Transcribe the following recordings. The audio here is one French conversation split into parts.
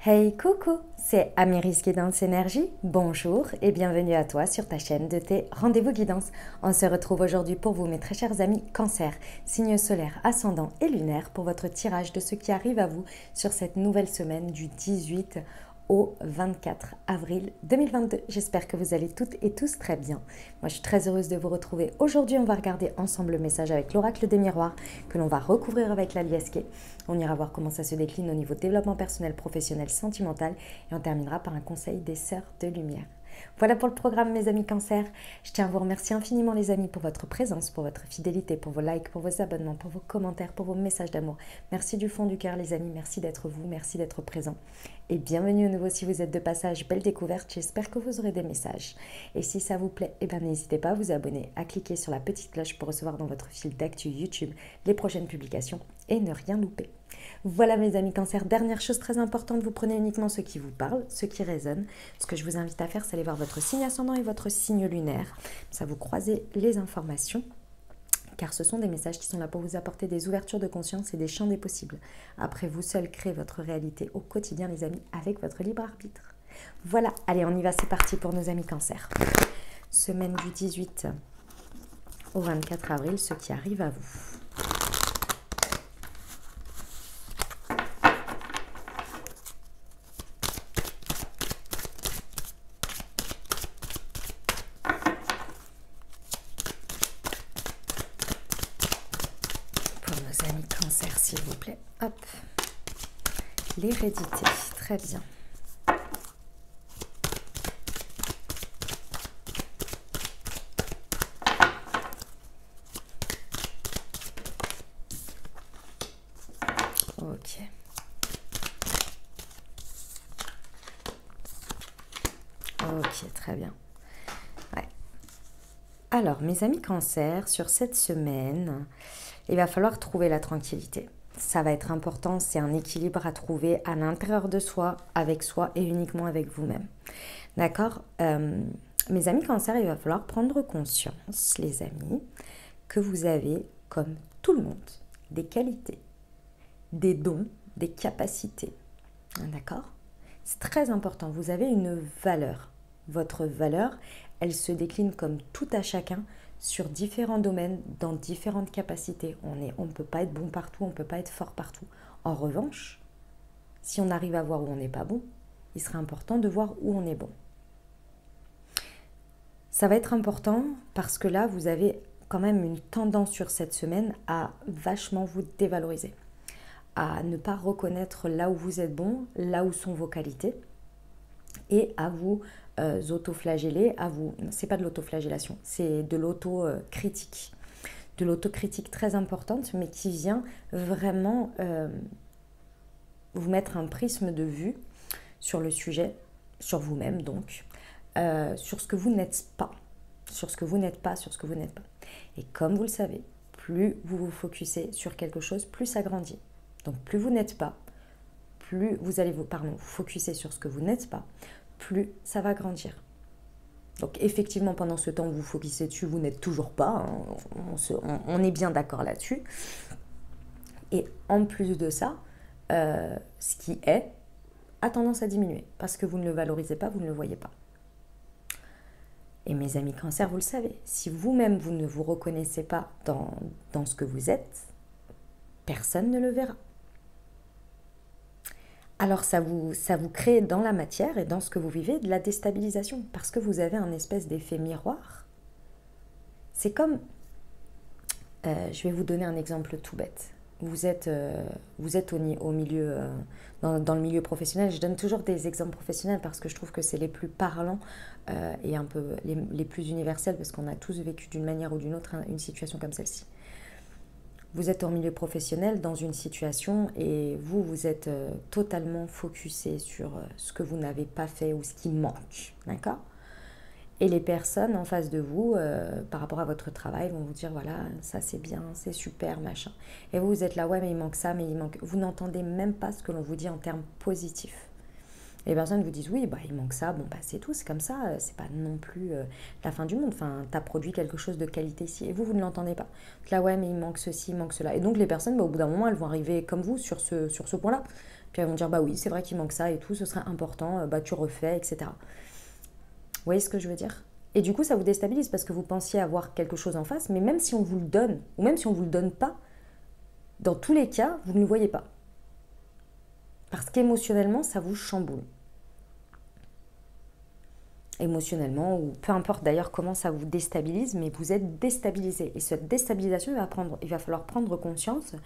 Hey coucou, c'est Amiris Guidance Énergie. Bonjour et bienvenue à toi sur ta chaîne de tes rendez-vous guidance. On se retrouve aujourd'hui pour vous, mes très chers amis Cancer, signe solaire, ascendant et lunaire, pour votre tirage de ce qui arrive à vous sur cette nouvelle semaine du 18 au 24 avril 2022. J'espère que vous allez toutes et tous très bien. Moi, je suis très heureuse de vous retrouver. Aujourd'hui, on va regarder ensemble le message avec l'oracle des miroirs que l'on va recouvrir avec la liesque. On ira voir comment ça se décline au niveau développement personnel, professionnel, sentimental et on terminera par un conseil des sœurs de lumière. Voilà pour le programme, mes amis Cancer. Je tiens à vous remercier infiniment, les amis, pour votre présence, pour votre fidélité, pour vos likes, pour vos abonnements, pour vos commentaires, pour vos messages d'amour. Merci du fond du cœur, les amis. Merci d'être vous, merci d'être présent. Et bienvenue à nouveau si vous êtes de passage. Belle découverte, j'espère que vous aurez des messages. Et si ça vous plaît, n'hésitez pas à vous abonner, à cliquer sur la petite cloche pour recevoir dans votre fil d'actu YouTube les prochaines publications et ne rien louper. Voilà, mes amis Cancer, dernière chose très importante, vous prenez uniquement ce qui vous parle, ce qui résonne. Ce que je vous invite à faire, c'est aller voir votre signe ascendant et votre signe lunaire. Ça vous croisez les informations, car ce sont des messages qui sont là pour vous apporter des ouvertures de conscience et des champs des possibles. Après, vous seul créez votre réalité au quotidien, les amis, avec votre libre arbitre. Voilà, allez, on y va, c'est parti pour nos amis Cancer. Semaine du 18 au 24 avril, ce qui arrive à vous. Amis Cancer, s'il vous plaît. Hop. L'hérédité. Très bien. Ok. Ok, très bien. Ouais. Alors, mes amis Cancer, sur cette semaine, il va falloir trouver la tranquillité. Ça va être important, c'est un équilibre à trouver à l'intérieur de soi et uniquement avec vous-même. D'accord. Mes amis Cancer, il va falloir prendre conscience, les amis, que vous avez, comme tout le monde, des qualités, des dons, des capacités. D'accord. C'est très important, vous avez une valeur. Votre valeur, elle se décline comme tout à chacun sur différents domaines, dans différentes capacités. On ne peut pas être bon partout, on ne peut pas être fort partout. En revanche, si on arrive à voir où on n'est pas bon, il serait important de voir où on est bon. Ça va être important parce que là, vous avez quand même une tendance sur cette semaine à vachement vous dévaloriser, à ne pas reconnaître là où vous êtes bon, là où sont vos qualités, et à vous autoflageller, c'est pas de l'autoflagellation, c'est de l'autocritique. De l'autocritique très importante, mais qui vient vraiment vous mettre un prisme de vue sur le sujet, sur vous-même donc, sur ce que vous n'êtes pas, sur ce que vous n'êtes pas. Et comme vous le savez, plus vous vous focussez sur quelque chose, plus ça grandit. Donc plus vous n'êtes pas, plus vous allez vous focuser sur ce que vous n'êtes pas, plus ça va grandir. Donc effectivement, pendant ce temps où vous focussez dessus, vous n'êtes toujours pas, hein, on est bien d'accord là-dessus. Et en plus de ça, ce qui est a tendance à diminuer, parce que vous ne le valorisez pas, vous ne le voyez pas. Et mes amis Cancer, vous le savez, si vous-même vous ne vous reconnaissez pas dans ce que vous êtes, personne ne le verra. Alors ça vous crée dans la matière et dans ce que vous vivez de la déstabilisation, parce que vous avez un espèce d'effet miroir. C'est comme, je vais vous donner un exemple tout bête. Vous êtes au milieu, dans le milieu professionnel. Je donne toujours des exemples professionnels parce que je trouve que c'est les plus parlants et un peu les plus universels, parce qu'on a tous vécu d'une manière ou d'une autre une situation comme celle-ci. Vous êtes en milieu professionnel dans une situation et vous êtes totalement focusé sur ce que vous n'avez pas fait ou ce qui manque, d'accord ? Et les personnes en face de vous, par rapport à votre travail, vont vous dire, voilà, ça c'est bien, c'est super, machin. Et vous êtes là, ouais, mais il manque ça, mais il manque... Vous n'entendez même pas ce que l'on vous dit en termes positifs. Les personnes vous disent oui, bah, il manque ça, bon bah c'est tout, c'est comme ça, c'est pas non plus la fin du monde. Enfin, tu as produit quelque chose de qualité ici et vous ne l'entendez pas. Donc là, ouais, mais il manque ceci, il manque cela. Et donc les personnes, bah, au bout d'un moment, elles vont arriver comme vous sur ce point-là. Puis elles vont dire bah oui, c'est vrai qu'il manque ça et tout, ce serait important, bah tu refais, etc. Vous voyez ce que je veux dire? Et du coup, ça vous déstabilise parce que vous pensiez avoir quelque chose en face, mais même si on vous le donne, ou même si on ne vous le donne pas, dans tous les cas, vous ne le voyez pas. Parce qu'émotionnellement, ça vous chamboule. Émotionnellement, ou peu importe d'ailleurs comment ça vous déstabilise, mais vous êtes déstabilisé. Et cette déstabilisation, il va falloir prendre conscience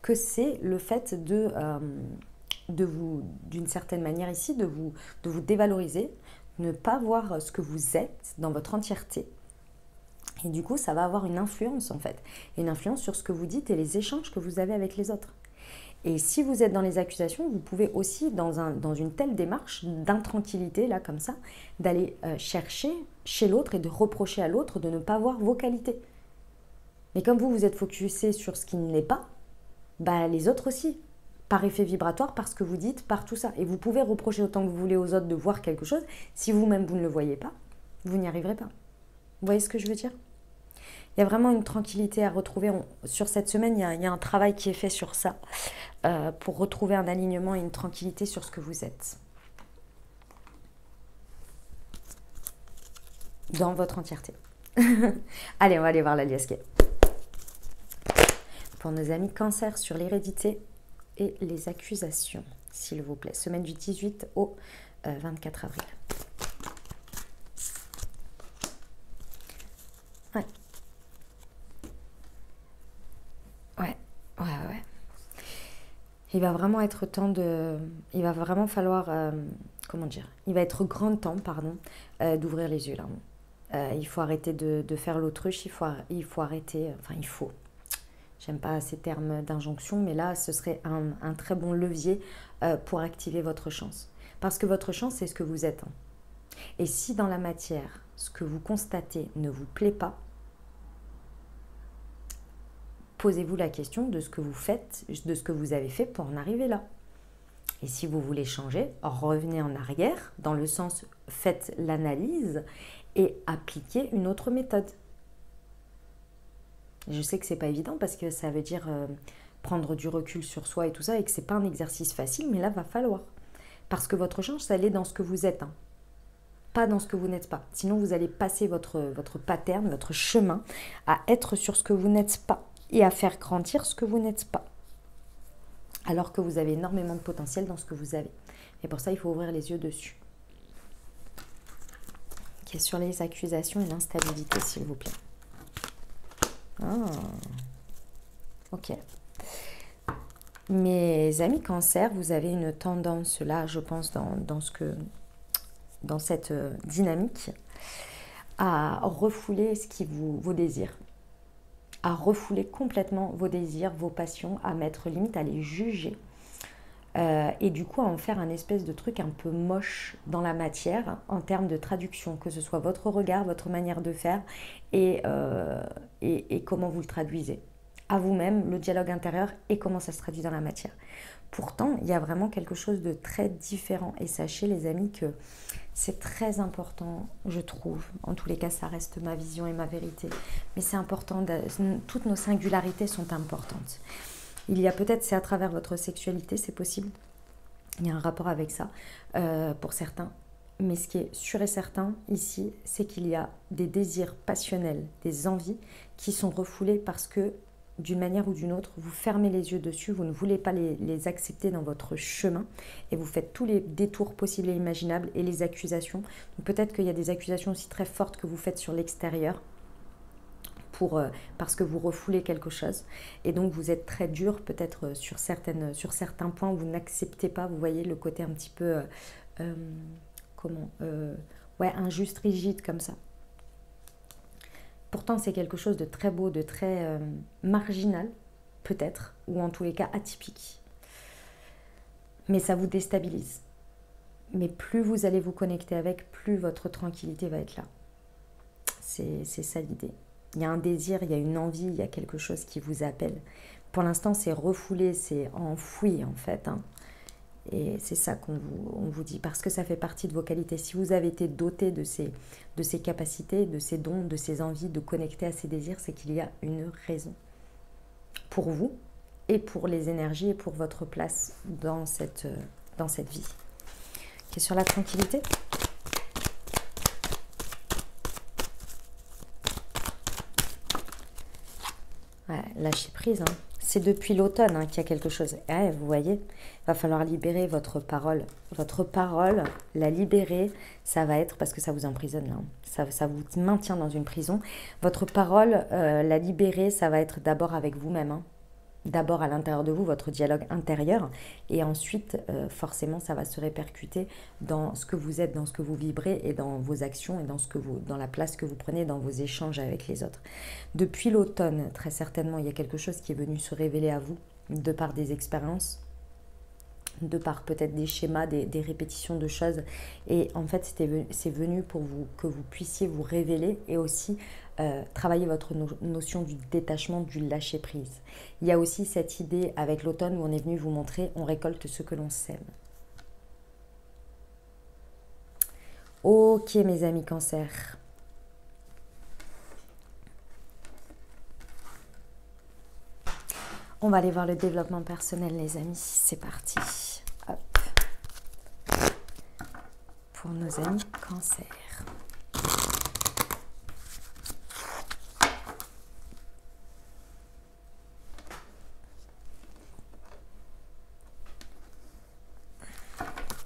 que c'est le fait de vous, d'une certaine manière ici, de vous dévaloriser, ne pas voir ce que vous êtes dans votre entièreté. Et du coup, ça va avoir une influence en fait. Une influence sur ce que vous dites et les échanges que vous avez avec les autres. Et si vous êtes dans les accusations, vous pouvez aussi, dans une telle démarche d'intranquillité, là, comme ça, d'aller chercher chez l'autre et de reprocher à l'autre de ne pas voir vos qualités. Mais comme vous êtes focusé sur ce qui ne l'est pas, bah, les autres aussi, par effet vibratoire, par ce que vous dites, par tout ça. Et vous pouvez reprocher autant que vous voulez aux autres de voir quelque chose. Si vous-même, vous ne le voyez pas, vous n'y arriverez pas. Vous voyez ce que je veux dire ? Il y a vraiment une tranquillité à retrouver. Sur cette semaine, il y a un travail qui est fait sur ça, pour retrouver un alignement et une tranquillité sur ce que vous êtes. Dans votre entièreté. Allez, on va aller voir la liasquée. Pour nos amis cancer sur l'hérédité et les accusations, s'il vous plaît. Semaine du 18 au 24 avril. Ouais. Il va vraiment être temps de... Il va vraiment falloir... comment dire ? Il va être grand temps, pardon, d'ouvrir les yeux, là. Il faut arrêter de faire l'autruche, il faut arrêter... Enfin, il faut. J'aime pas ces termes d'injonction, mais là, ce serait un très bon levier pour activer votre chance. Parce que votre chance, c'est ce que vous êtes. Et si dans la matière, ce que vous constatez ne vous plaît pas, posez-vous la question de ce que vous faites, de ce que vous avez fait pour en arriver là. Et si vous voulez changer, revenez en arrière, dans le sens faites l'analyse et appliquez une autre méthode. Je sais que c'est pas évident parce que ça veut dire prendre du recul sur soi et tout ça et que c'est pas un exercice facile, mais là va falloir. Parce que votre chance, elle est dans ce que vous êtes, pas dans ce que vous n'êtes pas. Sinon, vous allez passer votre pattern, votre chemin à être sur ce que vous n'êtes pas et à faire grandir ce que vous n'êtes pas. Alors que vous avez énormément de potentiel dans ce que vous avez. Et pour ça, il faut ouvrir les yeux dessus. Ok, sur les accusations et l'instabilité, s'il vous plaît. Ah, ok. Mes amis cancer, vous avez une tendance là, je pense, dans cette dynamique, à refouler vos désirs. À refouler complètement vos désirs, vos passions, à mettre limite à les juger. Et du coup à en faire un espèce de truc un peu moche dans la matière en termes de traduction, que ce soit votre regard, votre manière de faire et comment vous le traduisez à vous-même, le dialogue intérieur et comment ça se traduit dans la matière. Pourtant, il y a vraiment quelque chose de très différent et sachez les amis que c'est très important, je trouve, en tous les cas ça reste ma vision et ma vérité, mais c'est important, toutes nos singularités sont importantes. Il y a peut-être, c'est à travers votre sexualité, c'est possible, il y a un rapport avec ça pour certains, mais ce qui est sûr et certain ici, c'est qu'il y a des désirs passionnels, des envies qui sont refoulés parce que d'une manière ou d'une autre, vous fermez les yeux dessus, vous ne voulez pas les accepter dans votre chemin et vous faites tous les détours possibles et imaginables et les accusations. Peut-être qu'il y a des accusations aussi très fortes que vous faites sur l'extérieur parce que vous refoulez quelque chose et donc vous êtes très dur peut-être sur certains points où vous n'acceptez pas, vous voyez le côté un petit peu injuste, rigide comme ça. Pourtant, c'est quelque chose de très beau, de très marginal, peut-être, ou en tous les cas atypique. Mais ça vous déstabilise. Mais plus vous allez vous connecter avec, plus votre tranquillité va être là. C'est ça l'idée. Il y a un désir, il y a une envie, il y a quelque chose qui vous appelle. Pour l'instant, c'est refoulé, c'est enfoui en fait. Et c'est ça on vous dit, parce que ça fait partie de vos qualités. Si vous avez été doté de ces capacités, de ces dons, de ces envies, de connecter à ces désirs, c'est qu'il y a une raison pour vous et pour les énergies et pour votre place dans cette vie. Qui est sur la tranquillité. Ouais, lâcher prise, hein. C'est depuis l'automne qu'il y a quelque chose. Ouais, vous voyez, il va falloir libérer votre parole. Votre parole, la libérer, ça va être, parce que ça vous emprisonne là, ça vous maintient dans une prison. Votre parole, la libérer, ça va être d'abord avec vous-même, hein. D'abord à l'intérieur de vous, votre dialogue intérieur, et ensuite, forcément, ça va se répercuter dans ce que vous êtes, dans ce que vous vibrez, et dans vos actions, et dans la place que vous prenez dans vos échanges avec les autres. Depuis l'automne, très certainement, il y a quelque chose qui est venu se révéler à vous, de par des expériences, de par peut-être des schémas, des répétitions de choses. Et en fait, c'est venu pour vous, que vous puissiez vous révéler et aussi travailler votre notion du détachement, du lâcher-prise. Il y a aussi cette idée avec l'automne où on est venu vous montrer, on récolte ce que l'on sème. Ok mes amis Cancer. On va aller voir le développement personnel les amis, c'est parti. Hop. Pour nos amis Cancer.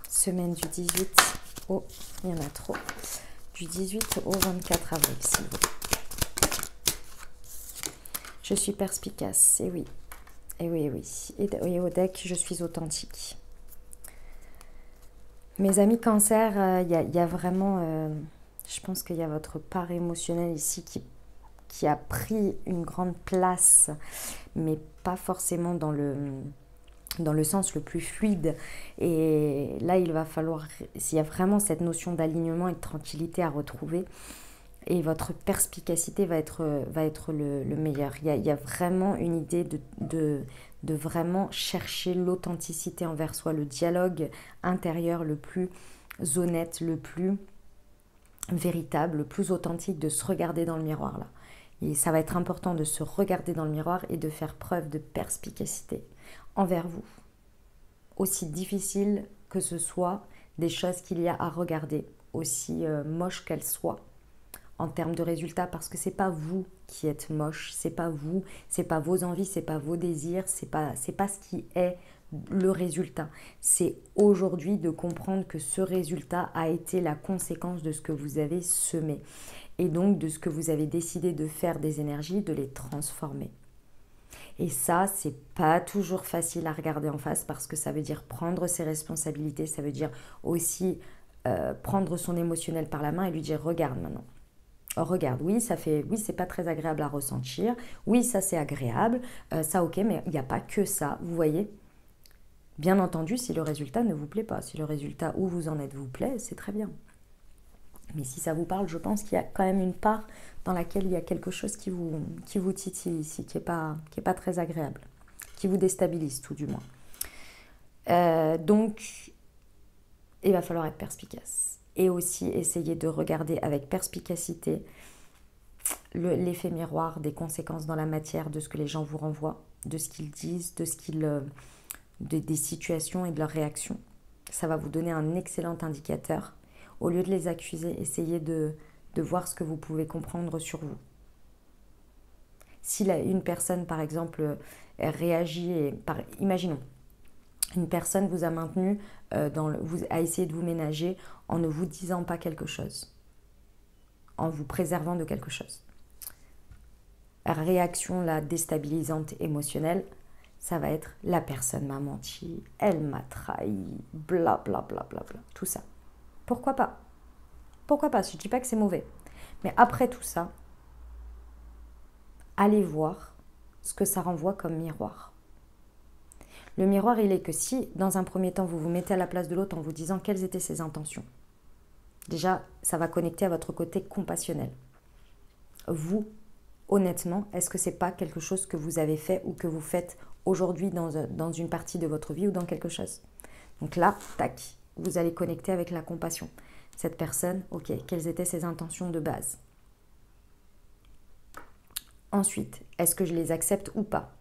Semaine du 18 au... il y en a trop. Du 18 au 24 avril, s'il vous plaît. Je suis perspicace, et oui. Et oui, et oui. Et au deck, je suis authentique. Mes amis Cancer, il y a vraiment... je pense qu'il y a votre part émotionnelle ici qui a pris une grande place, mais pas forcément dans le sens le plus fluide. Et là, il va falloir... S'il y a vraiment cette notion d'alignement et de tranquillité à retrouver, et votre perspicacité va être le meilleur. Il y a vraiment une idée de vraiment chercher l'authenticité envers soi, le dialogue intérieur le plus honnête, le plus véritable, le plus authentique, de se regarder dans le miroir là. Et ça va être important de se regarder dans le miroir et de faire preuve de perspicacité envers vous. Aussi difficile que ce soit des choses qu'il y a à regarder, aussi moches qu'elles soient, en termes de résultats, parce que c'est pas vous qui êtes moche, c'est pas vous, c'est pas vos envies, c'est pas vos désirs, c'est pas ce qui est le résultat. C'est aujourd'hui de comprendre que ce résultat a été la conséquence de ce que vous avez semé, et donc de ce que vous avez décidé de faire des énergies, de les transformer. Et ça, c'est pas toujours facile à regarder en face, parce que ça veut dire prendre ses responsabilités, ça veut dire aussi prendre son émotionnel par la main et lui dire regarde maintenant. Oh, regarde, oui, c'est pas très agréable à ressentir. Oui, ça c'est agréable. Ça, ok, mais il n'y a pas que ça, vous voyez. Bien entendu, si le résultat ne vous plaît pas, si le résultat où vous en êtes vous plaît, c'est très bien. Mais si ça vous parle, je pense qu'il y a quand même une part dans laquelle il y a quelque chose qui vous titille ici, qui est pas très agréable, qui vous déstabilise tout du moins. Donc, il va falloir être perspicace. Et aussi essayer de regarder avec perspicacité l'effet miroir des conséquences dans la matière de ce que les gens vous renvoient, de ce qu'ils disent, des situations et de leurs réactions. Ça va vous donner un excellent indicateur. Au lieu de les accuser, essayez de voir ce que vous pouvez comprendre sur vous. Si une personne, par exemple, réagit, imaginons, une personne vous a maintenu, a essayé de vous ménager en ne vous disant pas quelque chose, en vous préservant de quelque chose. Réaction là, déstabilisante émotionnelle, ça va être la personne m'a menti, elle m'a trahi, bla bla bla bla bla, tout ça. Pourquoi pas? Pourquoi pas? Je ne dis pas que c'est mauvais. Mais après tout ça, allez voir ce que ça renvoie comme miroir. Le miroir, il est que si, dans un premier temps, vous vous mettez à la place de l'autre en vous disant quelles étaient ses intentions, déjà, ça va connecter à votre côté compassionnel. Vous, honnêtement, est-ce que c'est pas quelque chose que vous avez fait ou que vous faites aujourd'hui dans une partie de votre vie ou dans quelque chose? Donc là, tac, vous allez connecter avec la compassion. Cette personne, ok, quelles étaient ses intentions de base? Ensuite, est-ce que je les accepte ou pas?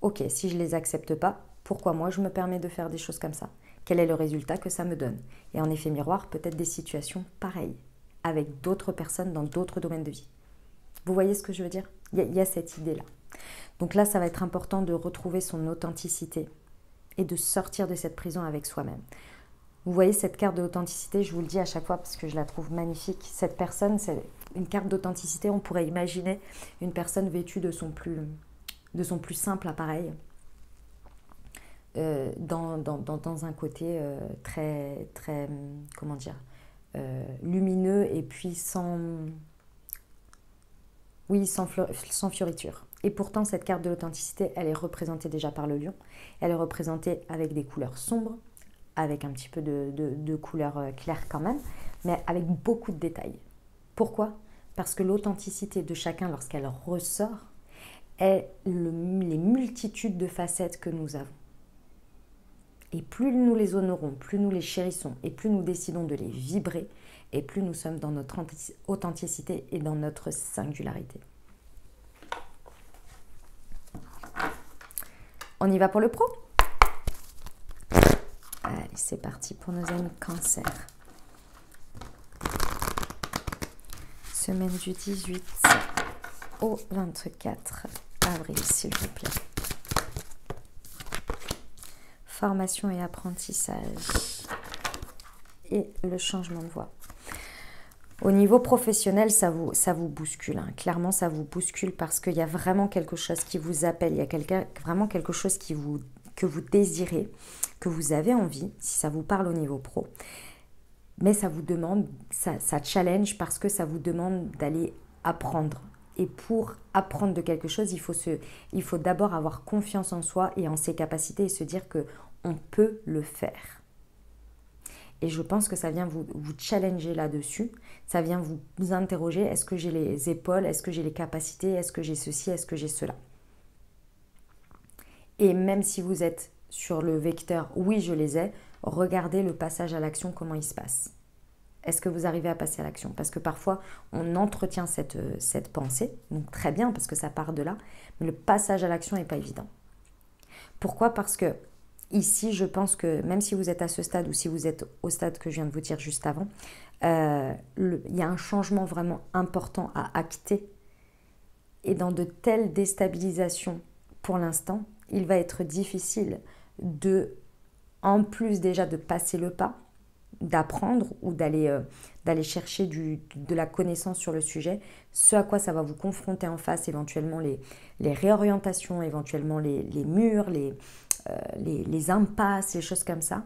Ok, si je ne les accepte pas, pourquoi moi je me permets de faire des choses comme ça? Quel est le résultat que ça me donne? Et en effet miroir, peut-être des situations pareilles, avec d'autres personnes dans d'autres domaines de vie. Vous voyez ce que je veux dire? Il y a cette idée-là. Donc là, ça va être important de retrouver son authenticité et de sortir de cette prison avec soi-même. Vous voyez cette carte de l'authenticité, je vous le dis à chaque fois parce que je la trouve magnifique. Cette personne, c'est une carte d'authenticité. On pourrait imaginer une personne vêtue de son plus simple appareil, dans un côté très, très, comment dire, lumineux et puis sans fioriture. Et pourtant, cette carte de l'authenticité, elle est représentée déjà par le lion. Elle est représentée avec des couleurs sombres, avec un petit peu de couleurs claires quand même, mais avec beaucoup de détails. Pourquoi? Parce que l'authenticité de chacun, lorsqu'elle ressort, est les multitudes de facettes que nous avons. Et plus nous les honorons, plus nous les chérissons, et plus nous décidons de les vibrer, et plus nous sommes dans notre authenticité et dans notre singularité. On y va pour le pro? Allez, c'est parti pour nos amis Cancer. Semaine du 18 au 24 avril, s'il vous plaît. Formation et apprentissage. Et le changement de voie. Au niveau professionnel, ça vous bouscule. Hein. Clairement, ça vous bouscule parce qu'il y a vraiment quelque chose qui vous appelle. Il y a vraiment quelque chose que vous désirez, que vous avez envie, si ça vous parle au niveau pro. Mais ça vous demande, ça challenge parce que ça vous demande d'aller apprendre. Et pour apprendre de quelque chose, il faut d'abord avoir confiance en soi et en ses capacités et se dire qu'on peut le faire. Et je pense que ça vient vous challenger là-dessus. Ça vient vous interroger, est-ce que j'ai les épaules, est-ce que j'ai les capacités, est-ce que j'ai ceci, est-ce que j'ai cela. Et même si vous êtes sur le vecteur, oui, je les ai, regardez le passage à l'action, comment il se passe. Est-ce que vous arrivez à passer à l'action? Parce que parfois, on entretient cette pensée, donc très bien, parce que ça part de là, mais le passage à l'action n'est pas évident. Pourquoi? Parce que ici, je pense que même si vous êtes à ce stade ou si vous êtes au stade que je viens de vous dire juste avant, il y a un changement vraiment important à acter. Et dans de telles déstabilisations, pour l'instant, il va être difficile en plus déjà de passer le pas, d'apprendre ou d'aller chercher de la connaissance sur le sujet, ce à quoi ça va vous confronter en face, éventuellement les réorientations, éventuellement les murs, les impasses, les choses comme ça.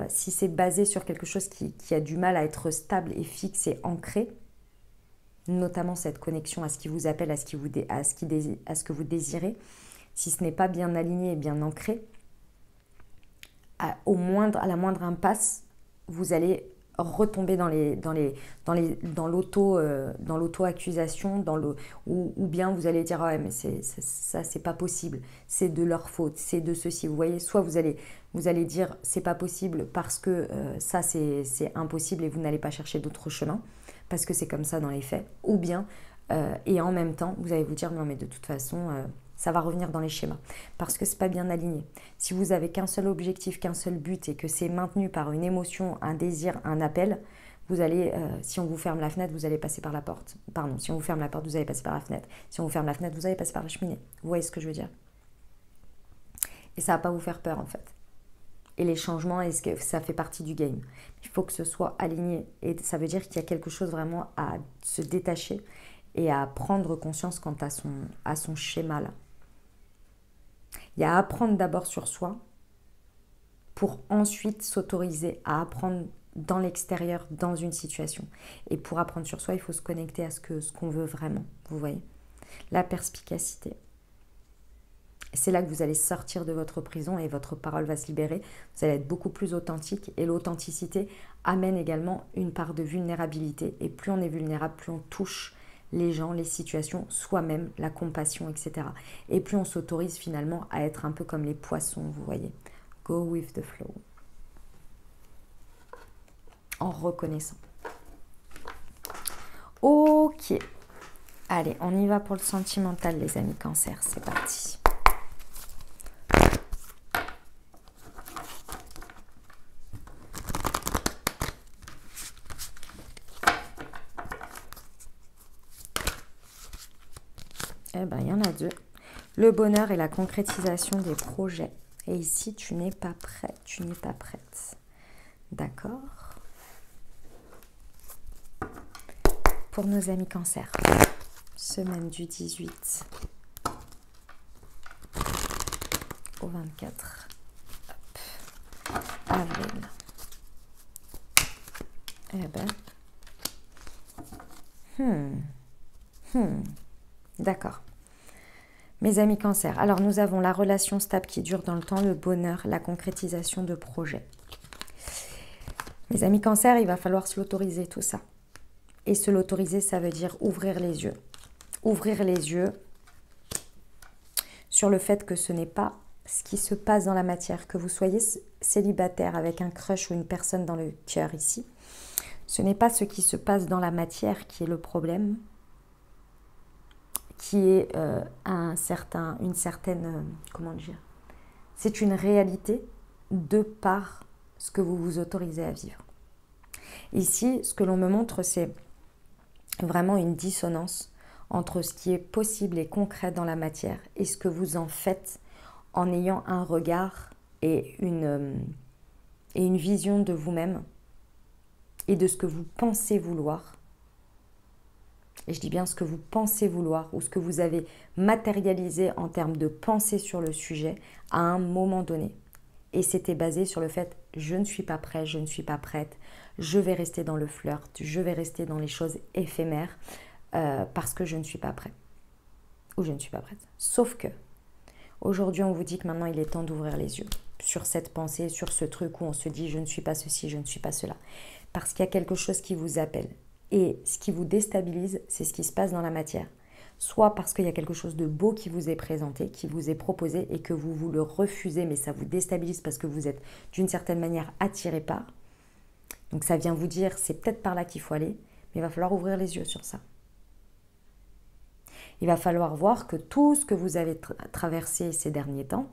Si c'est basé sur quelque chose qui a du mal à être stable et fixe et ancré, notamment cette connexion à ce qui vous appelle, à ce que vous désirez, si ce n'est pas bien aligné et bien ancré, à la moindre impasse, vous allez retomber dans l'auto-accusation, ou bien vous allez dire, ouais, mais ça c'est pas possible, c'est de leur faute, c'est de ceci. Vous voyez, soit vous allez dire c'est pas possible parce que ça c'est impossible et vous n'allez pas chercher d'autres chemins parce que c'est comme ça dans les faits, ou bien et en même temps vous allez vous dire non mais de toute façon ça va revenir dans les schémas, parce que c'est pas bien aligné. Si vous avez qu'un seul objectif, qu'un seul but, et que c'est maintenu par une émotion, un désir, un appel, vous allez, si on vous ferme la fenêtre, vous allez passer par la porte. Pardon, si on vous ferme la porte, vous allez passer par la fenêtre. Si on vous ferme la fenêtre, vous allez passer par la cheminée. Vous voyez ce que je veux dire? Et ça va pas vous faire peur, en fait. Et les changements, ça fait partie du game. Il faut que ce soit aligné. Et ça veut dire qu'il y a quelque chose vraiment à se détacher et à prendre conscience quant à son schéma, là. Il y a à apprendre d'abord sur soi pour ensuite s'autoriser à apprendre dans l'extérieur, dans une situation. Et pour apprendre sur soi, il faut se connecter à ce qu'on veut vraiment. Vous voyez? La perspicacité. C'est là que vous allez sortir de votre prison et votre parole va se libérer. Vous allez être beaucoup plus authentique. Et l'authenticité amène également une part de vulnérabilité. Et plus on est vulnérable, plus on touche les gens, les situations, soi-même, la compassion, etc. Et plus on s'autorise finalement à être un peu comme les poissons, vous voyez. Go with the flow. En reconnaissant. Ok. Allez, on y va pour le sentimental, les amis Cancer. C'est parti. Eh bien, il y en a deux. Le bonheur et la concrétisation des projets. Et ici, tu n'es pas prêt, tu n'es pas prête. D'accord? Pour nos amis Cancer, semaine du 18 au 24 avril. Eh ben, d'accord. Mes amis Cancer, alors nous avons la relation stable qui dure dans le temps, le bonheur, la concrétisation de projets. Mes amis Cancer, il va falloir se l'autoriser tout ça. Et se l'autoriser, ça veut dire ouvrir les yeux. Ouvrir les yeux sur le fait que ce n'est pas ce qui se passe dans la matière. Que vous soyez célibataire avec un crush ou une personne dans le cœur ici, ce n'est pas ce qui se passe dans la matière qui est le problème, qui est une certaine, comment dire, c'est une réalité de par ce que vous vous autorisez à vivre. Ici, ce que l'on me montre, c'est vraiment une dissonance entre ce qui est possible et concret dans la matière et ce que vous en faites en ayant un regard et une vision de vous-même et de ce que vous pensez vouloir. Et je dis bien ce que vous pensez vouloir ou ce que vous avez matérialisé en termes de pensée sur le sujet à un moment donné. Et c'était basé sur le fait, je ne suis pas prêt, je ne suis pas prête, je vais rester dans le flirt, je vais rester dans les choses éphémères parce que je ne suis pas prêt ou je ne suis pas prête. Sauf que, aujourd'hui, on vous dit que maintenant, il est temps d'ouvrir les yeux sur cette pensée, sur ce truc où on se dit, je ne suis pas ceci, je ne suis pas cela. Parce qu'il y a quelque chose qui vous appelle. Et ce qui vous déstabilise, c'est ce qui se passe dans la matière. Soit parce qu'il y a quelque chose de beau qui vous est présenté, qui vous est proposé et que vous le refusez, mais ça vous déstabilise parce que vous êtes d'une certaine manière attiré par. Donc ça vient vous dire, c'est peut-être par là qu'il faut aller, mais il va falloir ouvrir les yeux sur ça. Il va falloir voir que tout ce que vous avez traversé ces derniers temps,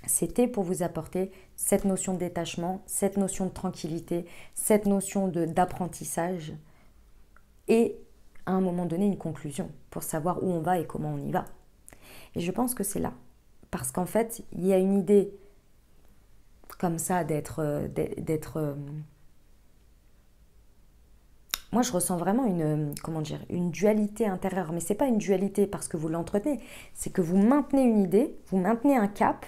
c'était pour vous apporter cette notion de détachement, cette notion de tranquillité, cette notion d'apprentissage et à un moment donné une conclusion pour savoir où on va et comment on y va. Et je pense que c'est là. Parce qu'en fait, il y a une idée comme ça d'être... Moi, je ressens vraiment une dualité intérieure. Mais ce n'est pas une dualité parce que vous l'entretenez. C'est que vous maintenez une idée, vous maintenez un cap,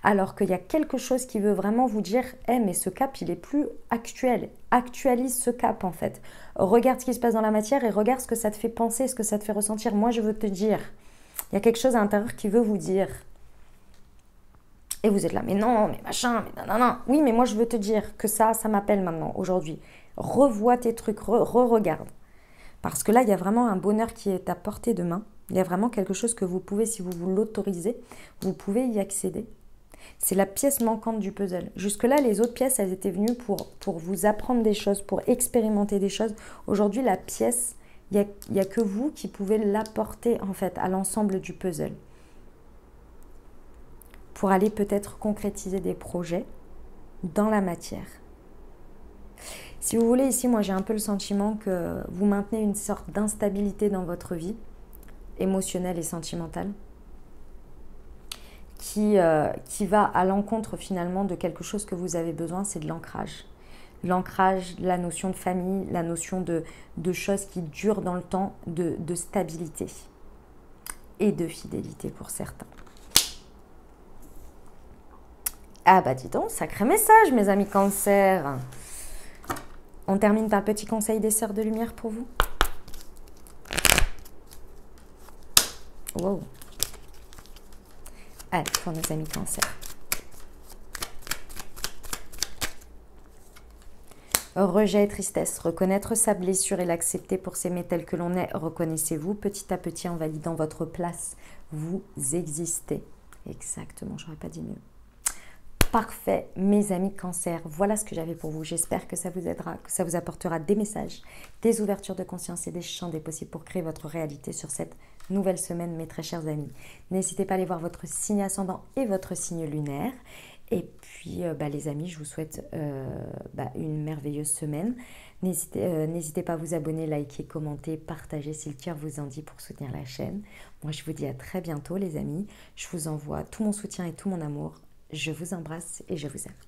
alors qu'il y a quelque chose qui veut vraiment vous dire « mais ce cap, il est plus actuel. Actualise ce cap, en fait. Regarde ce qui se passe dans la matière et regarde ce que ça te fait penser, ce que ça te fait ressentir. Moi, je veux te dire. Il y a quelque chose à l'intérieur qui veut vous dire. Et vous êtes là, mais non, mais machin, mais non. Oui, mais moi, je veux te dire que ça m'appelle maintenant, aujourd'hui. Revois tes trucs, re-regarde. Parce que là, il y a vraiment un bonheur qui est à portée de main. Il y a vraiment quelque chose que vous pouvez, si vous vous l'autorisez, vous pouvez y accéder. C'est la pièce manquante du puzzle. Jusque-là, les autres pièces, elles étaient venues pour vous apprendre des choses, pour expérimenter des choses. Aujourd'hui, la pièce, il n'y a que vous qui pouvez l'apporter, en fait, à l'ensemble du puzzle. Pour aller peut-être concrétiser des projets dans la matière. Si vous voulez, ici, moi, j'ai un peu le sentiment que vous maintenez une sorte d'instabilité dans votre vie, émotionnelle et sentimentale, qui va à l'encontre, finalement, de quelque chose que vous avez besoin, c'est de l'ancrage. L'ancrage, la notion de famille, la notion de choses qui durent dans le temps, de stabilité et de fidélité pour certains. Ah bah dis donc, sacré message, mes amis Cancer. On termine par le petit conseil des sœurs de lumière pour vous. Wow. Allez, pour nos amis Cancer. Rejet et tristesse. Reconnaître sa blessure et l'accepter pour s'aimer tel que l'on est. Reconnaissez-vous petit à petit en validant votre place. Vous existez. Exactement, j'aurais pas dit mieux. Parfait, mes amis Cancer, voilà ce que j'avais pour vous. J'espère que ça vous aidera, que ça vous apportera des messages, des ouvertures de conscience et des champs des possibles pour créer votre réalité sur cette nouvelle semaine, mes très chers amis. N'hésitez pas à aller voir votre signe ascendant et votre signe lunaire. Et puis, les amis, je vous souhaite une merveilleuse semaine. N'hésitez pas à vous abonner, liker, commenter, partager si le cœur vous en dit pour soutenir la chaîne. Moi, je vous dis à très bientôt, les amis. Je vous envoie tout mon soutien et tout mon amour. Je vous embrasse et je vous aime.